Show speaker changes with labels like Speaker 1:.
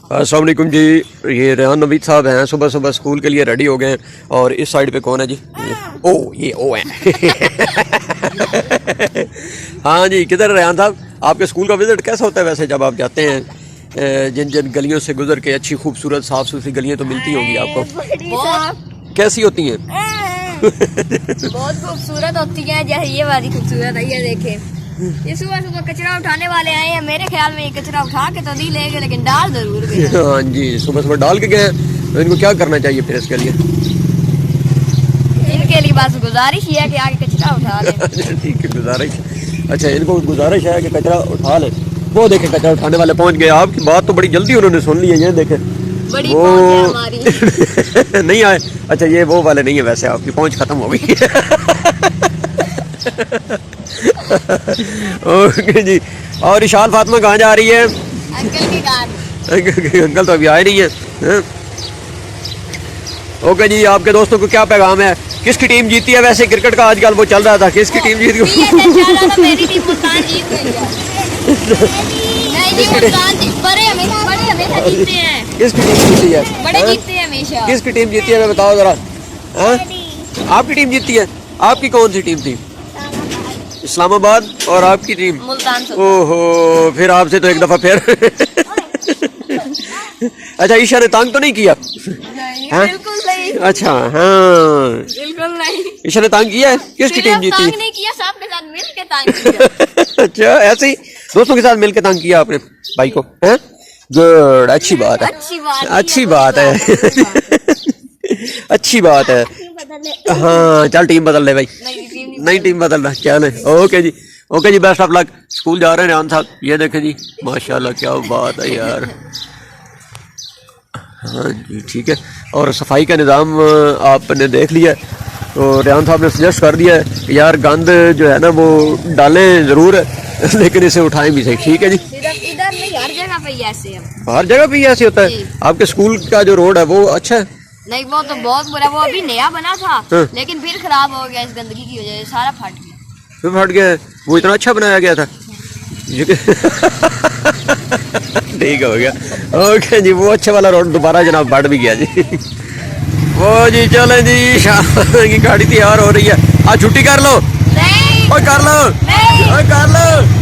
Speaker 1: अस्सलाम वालेकुम जी। ये रेहान नवीद साहब हैं, सुबह सुबह स्कूल के लिए रेडी हो गए हैं। और इस साइड पे कौन है जी? ये ओ है। हाँ जी, किधर रेहान साहब, आपके स्कूल का विजिट कैसा होता है वैसे जब आप जाते हैं? जिन जिन गलियों से गुजर के अच्छी खूबसूरत साफ़ सुथरी गलियाँ तो मिलती होंगी आपको, कैसी होती हैं?
Speaker 2: बहुत खूबसूरत होती है। जैसे ये वाली खूबसूरत है, ये देखें, ये सुबह सुबह कचरा उठाने वाले आए हैं। मेरे ख्याल में ये कचरा उठा के तो नहीं ले गए, लेकिन डाल जरूर गए।
Speaker 1: हाँ जी, सुबह सुबह डाल के गए। तो इनको क्या करना चाहिए फिर इसके लिए?
Speaker 2: इनके लिए बस गुजारिश ही है कि आगे कचरा उठा लें।
Speaker 1: ठीक है, गुजारिश। अच्छा, इनको गुजारिश है कि कचरा उठा ले। वो देखे कचरा उठाने वाले पहुंच गए। आपकी बात तो बड़ी जल्दी उन्होंने सुन ली है। ये देखे
Speaker 2: बड़ी
Speaker 1: वो
Speaker 2: पहुंच है हमारी।
Speaker 1: नहीं आए। अच्छा, ये वो वाले नहीं है, वैसे आपकी पहुंच खत्म हो गई। ओके जी। और इशाल फातिमा कहाँ जा रही है?
Speaker 2: अंकल की कार।
Speaker 1: अंकल तो अभी आए नहीं है। ओके जी, आपके दोस्तों को क्या पैगाम है? किसकी टीम जीती है? वैसे क्रिकेट का आजकल वो चल रहा था, किसकी टीम जीत गई?
Speaker 2: मेरी टीम मुल्तान जीत गई है। नहीं, मुल्तान बड़े हमेशा जीतते हैं।
Speaker 1: किसकी टीम जीती है?
Speaker 2: बड़े जीतते हैं हमेशा।
Speaker 1: किसकी टीम जीती है, बताओ जरा। आपकी टीम जीती है? आपकी कौन सी टीम थी? इस्लामाबाद। और आपकी टीम
Speaker 2: मुल्तान।
Speaker 1: ओहो, फिर आपसे तो एक दफा फिर। अच्छा, ईशा ने तंग तो नहीं किया?
Speaker 2: बिल्कुल नहीं।
Speaker 1: अच्छा, हाँ,
Speaker 2: बिल्कुल नहीं।
Speaker 1: ईशा ने तंग किया है? किसकी टीम जीती?
Speaker 2: तंग नहीं किया, सबके साथ मिल के तंग किया।
Speaker 1: अच्छा, ऐसे ही दोस्तों के साथ मिलकर तंग किया आपने भाई को? हैं? गुड, अच्छी बात है। अच्छी बात है। अच्छी बात है। हाँ, चल टीम बदल ले भाई। नहीं, टीम बदल रहा, चल। ओके जी, ओके जी, बेस्ट ऑफ लक। स्कूल जा रहे हैं रेहान साहब। ये देखें जी, माशाल्लाह, क्या बात है यार। हाँ जी, ठीक है। और सफाई का निज़ाम आपने देख लिया। तो रेहान साहब ने सजेस्ट कर दिया है कि यार गंद जो है ना वो डालें ज़रूर है, लेकिन इसे उठाएं भी सही। ठीक है जी।
Speaker 2: इधर नहीं, हर जगह पे ऐसे है।
Speaker 1: हर जगह पे ही ऐसे होता है? आपके स्कूल का जो रोड है वो अच्छा है?
Speaker 2: नहीं, वो तो बहुत बुरा। वो अभी नया बना था,
Speaker 1: हाँ।
Speaker 2: लेकिन फिर खराब हो गया इस गंदगी की वजह से, सारा फट गया।
Speaker 1: फिर फट गया है? वो इतना अच्छा बनाया गया था। ठीक हो गया। ओके जी, वो अच्छे वाला रोड दोबारा जनाब बढ़ भी गया जी। वो जी, चले जी, शाम की गाड़ी तैयार हो रही है। आज छुट्टी कर लो।
Speaker 2: नहीं,
Speaker 1: ओए कर लो,
Speaker 2: नहीं।
Speaker 1: ओए कर लो।